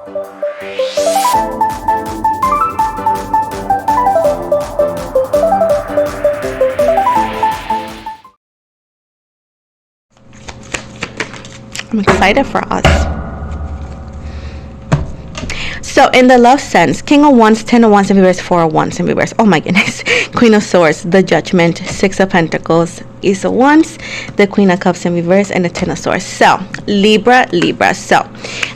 I'm excited for us. So in the love sense, King of Wands, Ten of Wands in reverse, Four of Wands in reverse. Oh my goodness. Queen of Swords, the Judgment, Six of Pentacles, Ace of Wands, the Queen of Cups in reverse, and the Ten of Swords. So Libra. So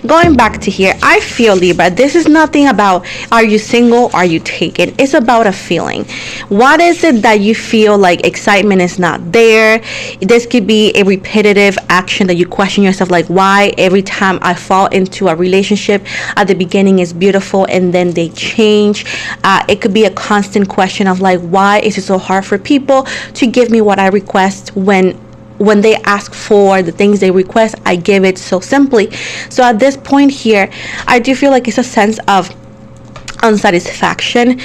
going back to here, I feel, Libra, this is nothing about are you single, are you taken. It's about a feeling. What is it that you feel like excitement is not there? This could be a repetitive action that you question yourself, like why every time I fall into a relationship at the beginning is beautiful and then they change. It could be a constant question of like, why is it so hard for people to give me what I request when they ask for the things they request? I give it so simply. So at this point here, I do feel like it's a sense of unsatisfaction.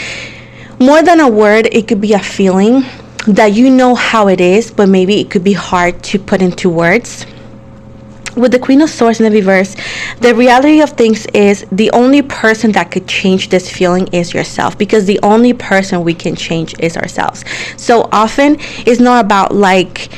More than a word, it could be a feeling that you know how it is, but maybe it could be hard to put into words. With the Queen of Swords in the reverse, the reality of things is the only person that could change this feeling is yourself, because the only person we can change is ourselves. So often it's not about like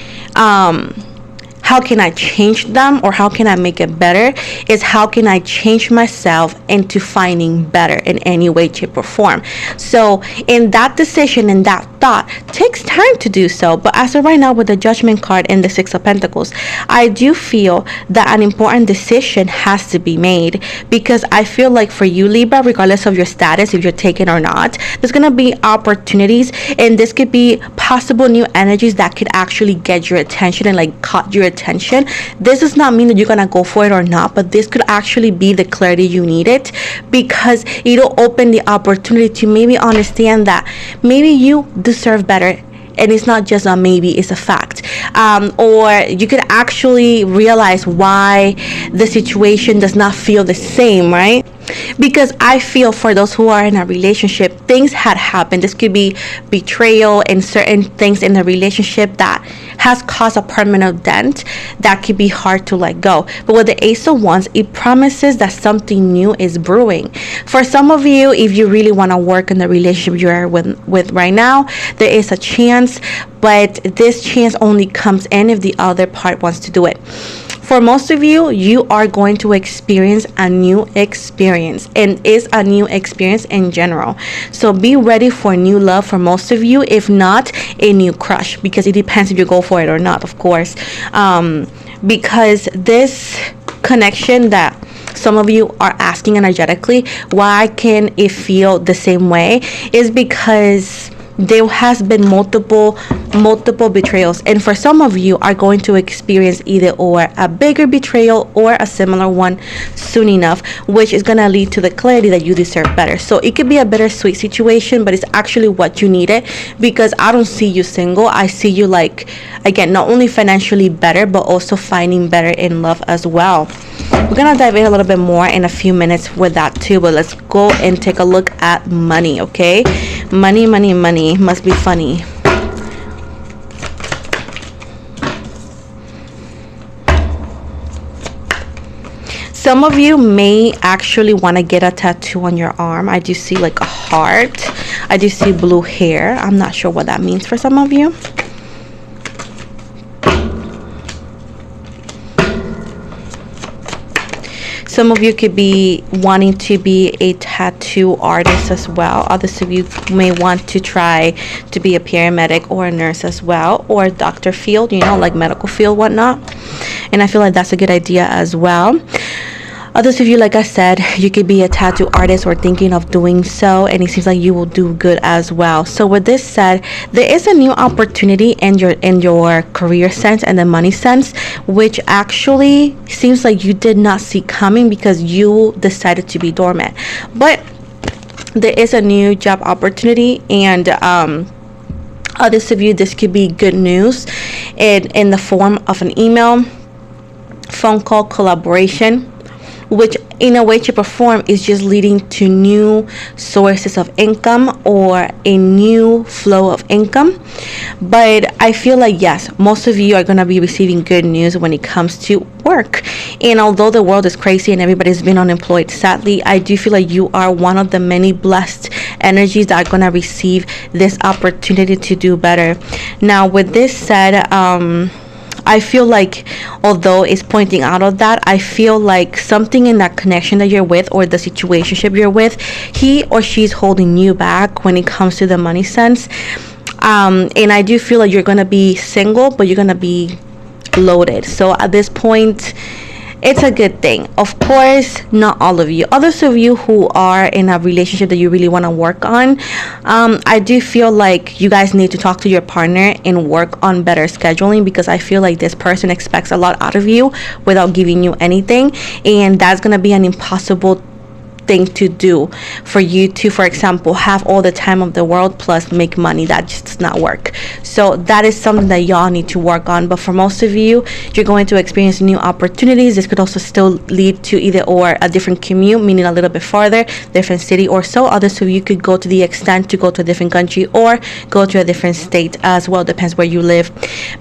how can I change them or how can I make it better. It's how can I change myself into finding better in any way, shape, or form. So in that decision and that thought takes time to do so. But as of right now, with the Judgment card and the Six of Pentacles, I do feel that an important decision has to be made, because I feel like for you, Libra, regardless of your status, if you're taken or not, there's gonna be opportunities, and this could be possible new energies that could actually get your attention and like caught your attention. This does not mean that you're gonna go for it or not, but this could actually be the clarity you needed, because it'll open the opportunity to maybe understand that maybe you deserve better, and it's not just a maybe, it's a fact. Or you could actually realize why the situation does not feel the same, right? Because I feel for those who are in a relationship, things had happened. This could be betrayal and certain things in the relationship that has caused a permanent dent that could be hard to let go. But with the Ace of Wands, it promises that something new is brewing. For some of you, if you really want to work in the relationship you're with right now, there is a chance, but this chance only comes in if the other part wants to do it. For most of you, you are going to experience a new experience, and it's a new experience in general. So be ready for new love for most of you, if not a new crush, because it depends if you go for it or not, of course. Because this connection that some of you are asking energetically, why can it feel the same way, is because there has been multiple betrayals, and for some of you are going to experience either or a bigger betrayal or a similar one soon enough, which is going to lead to the clarity that you deserve better. So it could be a bittersweet situation, but it's actually what you needed, because I don't see you single. I see you, like, again, not only financially better, but also finding better in love as well. We're gonna dive in a little bit more in a few minutes with that too, but let's go and take a look at money. Okay, money must be funny. Some of you may actually want to get a tattoo on your arm. I do see like a heart. I do see blue hair. I'm not sure what that means for some of you. Some of you could be wanting to be a tattoo artist as well. Others of you may want to try to be a paramedic or a nurse as well, or a doctor field, you know, like medical field, whatnot. And I feel like that's a good idea as well. Others of you, like I said, you could be a tattoo artist or thinking of doing so, and it seems like you will do good as well. So with this said, there is a new opportunity in your career sense and the money sense, which actually seems like you did not see coming because you decided to be dormant. But there is a new job opportunity, and others of you, this could be good news in the form of an email, phone call, collaboration, which in a way, shape, or form is just leading to new sources of income or a new flow of income. But I feel like, yes, most of you are going to be receiving good news when it comes to work. And although the world is crazy and everybody's been unemployed, sadly, I do feel like you are one of the many blessed energies that are going to receive this opportunity to do better. Now, with this said, I feel like, although it's pointing out of that, I feel like something in that connection that you're with, or the situationship you're with, he or she's holding you back when it comes to the money sense. And I do feel like you're going to be single, but you're going to be loaded. So at this point, it's a good thing. Of course, not all of you. Others of you who are in a relationship that you really want to work on, I do feel like you guys need to talk to your partner and work on better scheduling, because I feel like this person expects a lot out of you without giving you anything, and that's going to be an impossible thing to do for you to, for example, have all the time of the world plus make money. That just does not work. So that is something that y'all need to work on. But for most of you, you're going to experience new opportunities. This could also still lead to either or a different commute, meaning a little bit farther, different city or so. Others of you could go to the extent to go to a different country or go to a different state as well. Depends where you live.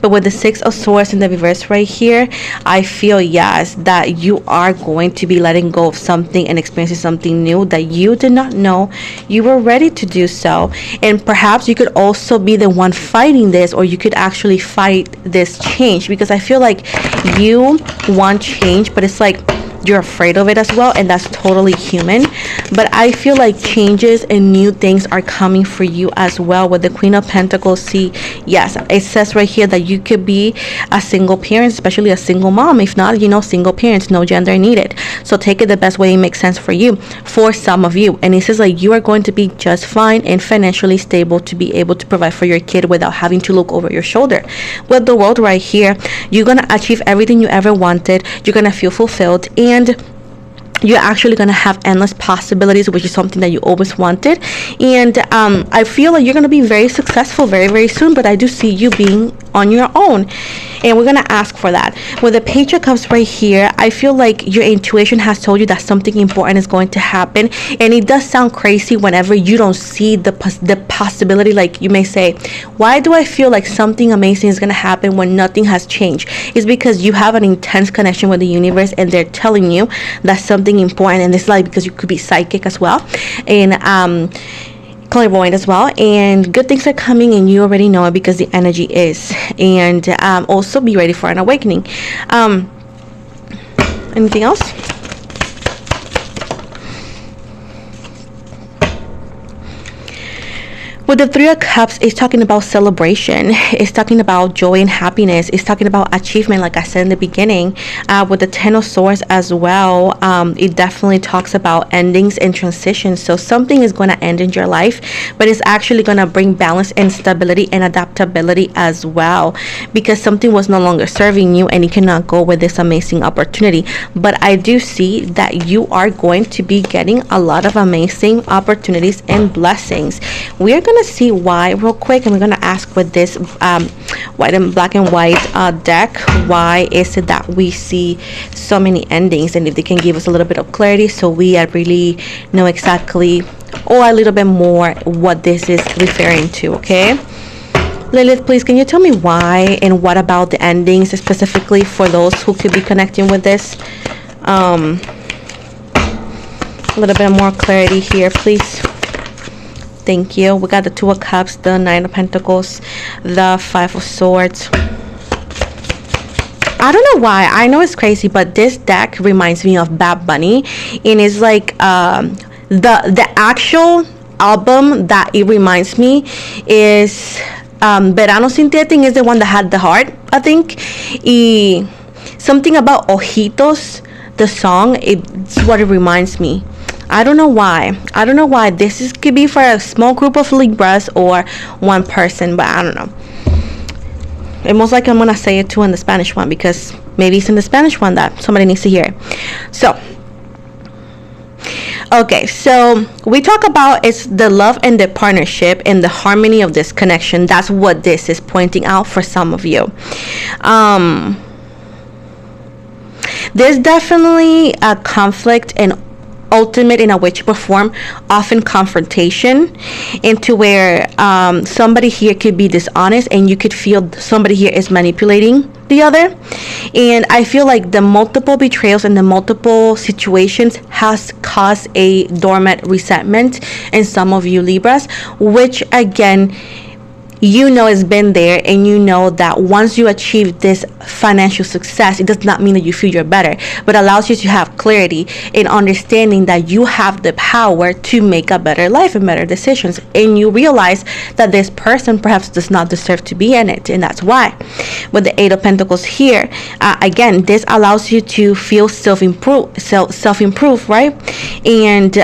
But with the Six of Swords in the reverse right here, I feel, yes, that you are going to be letting go of something and experiencing something new that you did not know you were ready to do so. And perhaps you could also be the one fighting this, or you could actually fight this change, because I feel like you want change, but it's like you're afraid of it as well, and that's totally human. But I feel like changes and new things are coming for you as well. With the Queen of Pentacles, see, yes, it says right here that you could be a single parent, especially a single mom. If not, single parents, no gender needed. So take it the best way it makes sense for you, for some of you. And it says like you are going to be just fine and financially stable to be able to provide for your kid without having to look over your shoulder. With the World right here, you're going to achieve everything you ever wanted. You're going to feel fulfilled, and you're actually going to have endless possibilities, which is something that you always wanted. And I feel like you're going to be very successful very, very soon, but I do see you being on your own, and we're going to ask for that. When the Page of Cups right here, I feel like your intuition has told you that something important is going to happen, and it does sound crazy whenever you don't see the possibility. Like you may say, why do I feel like something amazing is going to happen when nothing has changed? It's because you have an intense connection with the universe, and they're telling you that something important in this life, because you could be psychic as well, and clairvoyant as well, and good things are coming, and you already know it because the energy is. And also be ready for an awakening. Anything else? With the Three of Cups, it's talking about celebration. It's talking about joy and happiness. It's talking about achievement, like I said in the beginning. With the Ten of Swords as well, it definitely talks about endings and transitions. So something is going to end in your life, but it's actually going to bring balance and stability and adaptability as well, because something was no longer serving you and you cannot go with this amazing opportunity. But I do see that you are going to be getting a lot of amazing opportunities and blessings. We are going to see why real quick, and we're going to ask with this white and black and white deck, why is it that we see so many endings, and if they can give us a little bit of clarity so we really know exactly, or a little bit more, what this is referring to. Okay, Lilith, please, can you tell me why and what about the endings specifically for those who could be connecting with this? A little bit more clarity here, please. Thank you. We got the Two of Cups, the Nine of Pentacles, the Five of Swords. I don't know why. I know it's crazy, but this deck reminds me of Bad Bunny, and it's like the actual album that it reminds me is Verano Sin Ti. I think is the one that had the heart, I think. Y something about Ojitos, the song, it's what it reminds me. I don't know why. This could be for a small group of Libras or one person, but I don't know. And most likely I'm going to say it too in the Spanish one, because maybe it's in the Spanish one that somebody needs to hear. So, okay, so we talk about it's the love and the partnership and the harmony of this connection. That's what this is pointing out for some of you. There's definitely a conflict and ultimate in a way, shape, or form, often confrontation, into where somebody here could be dishonest and you could feel somebody here is manipulating the other. And I feel like the multiple betrayals and the multiple situations has caused a dormant resentment in some of you Libras, which again, you know it's been there, and you know that once you achieve this financial success, it does not mean that you feel you're better, but allows you to have clarity in understanding that you have the power to make a better life and better decisions, and you realize that this person perhaps does not deserve to be in it, and that's why. With the Eight of Pentacles here, again, this allows you to feel self-improve, right? And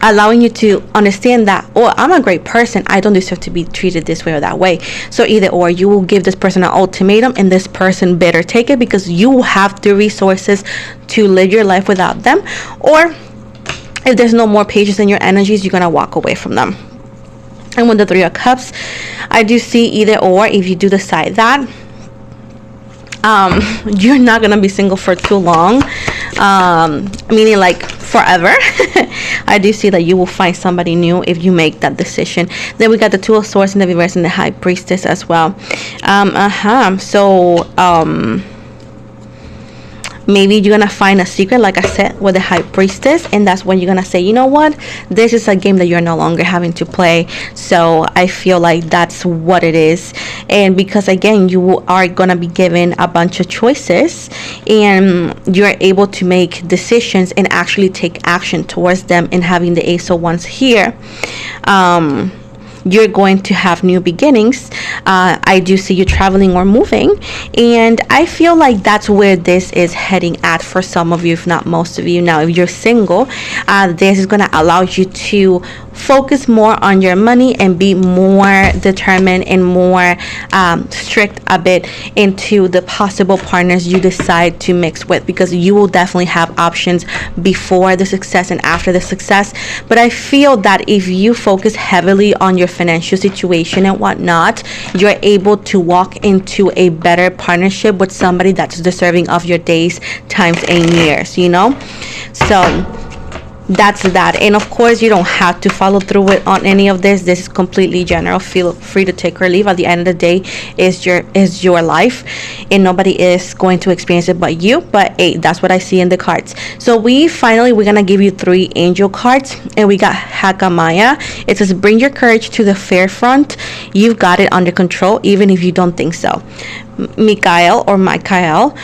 allowing you to understand that, oh, I'm a great person, I don't deserve to be treated this way or that way. So either or, you will give this person an ultimatum, and this person better take it, because you have the resources to live your life without them. Or if there's no more patience in your energies, you're gonna walk away from them. And with the Three of Cups, I do see either or. If you do decide that, you're not gonna be single for too long, meaning like forever. I do see that you will find somebody new if you make that decision. Then we got the Two of Swords in the reverse and the High Priestess as well. Maybe you're gonna find a secret, like I said, with the High Priestess, and that's when you're gonna say, you know what, this is a game that you're no longer having to play. So I feel like that's what it is. And because again, you are gonna be given a bunch of choices, and you're able to make decisions and actually take action towards them. And having the Ace of Wands here, you're going to have new beginnings. I do see you traveling or moving, and I feel like that's where this is heading at for some of you, if not most of you. Now, if you're single, this is going to allow you to focus more on your money and be more determined and more strict a bit into the possible partners you decide to mix with, because you will definitely have options before the success and after the success. But I feel that if you focus heavily on your financial situation and whatnot, you're able to walk into a better partnership with somebody that's deserving of your days, times, and years, you know. So that's that. And of course, you don't have to follow through with on any of this. This is completely general. Feel free to take or leave. At the end of the day, is your life, and nobody is going to experience it but you. But hey, that's what I see in the cards. So we're gonna give you 3 angel cards, and we got Hakamaya. It says, bring your courage to the fair front. You've got it under control, even if you don't think so. Michael,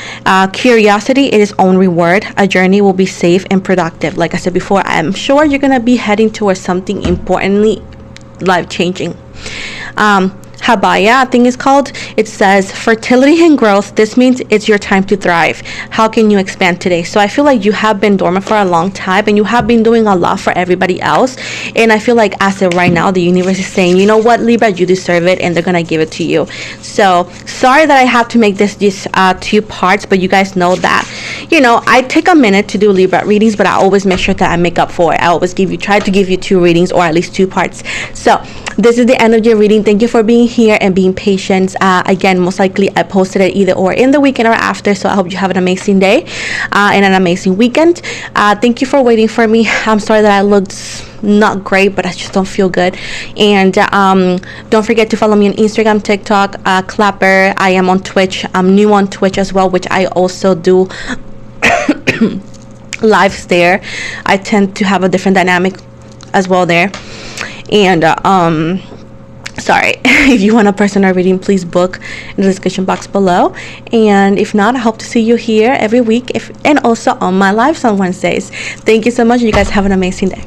curiosity is its own reward. A journey will be safe and productive. Like I said before, I'm sure you're gonna be heading towards something importantly life-changing. Habaya, I think it's called. It says fertility and growth. This means it's your time to thrive. How can you expand today? So I feel like you have been dormant for a long time, and you have been doing a lot for everybody else. And I feel like as of right now, the universe is saying, you know what, Libra, you deserve it, and they're gonna give it to you. So sorry that I have to make this 2 parts, but you guys know that, you know, I take a minute to do Libra readings, but I always make sure that I make up for it. I always try to give you 2 readings, or at least 2 parts. So this is the end of your reading. Thank you for being here and being patient. Again, most likely I posted it either or in the weekend or after, so I hope you have an amazing day and an amazing weekend. Thank you for waiting for me. I'm sorry that I looked not great, but I just don't feel good. And don't forget to follow me on Instagram, TikTok, Clapper. I am on Twitch. I'm new on Twitch as well, which I also do lives there. I tend to have a different dynamic as well there. And sorry, if you want a personal reading, please book in the description box below. And if not, I hope to see you here every week, and also on my lives on Wednesdays. Thank you so much. You guys have an amazing day.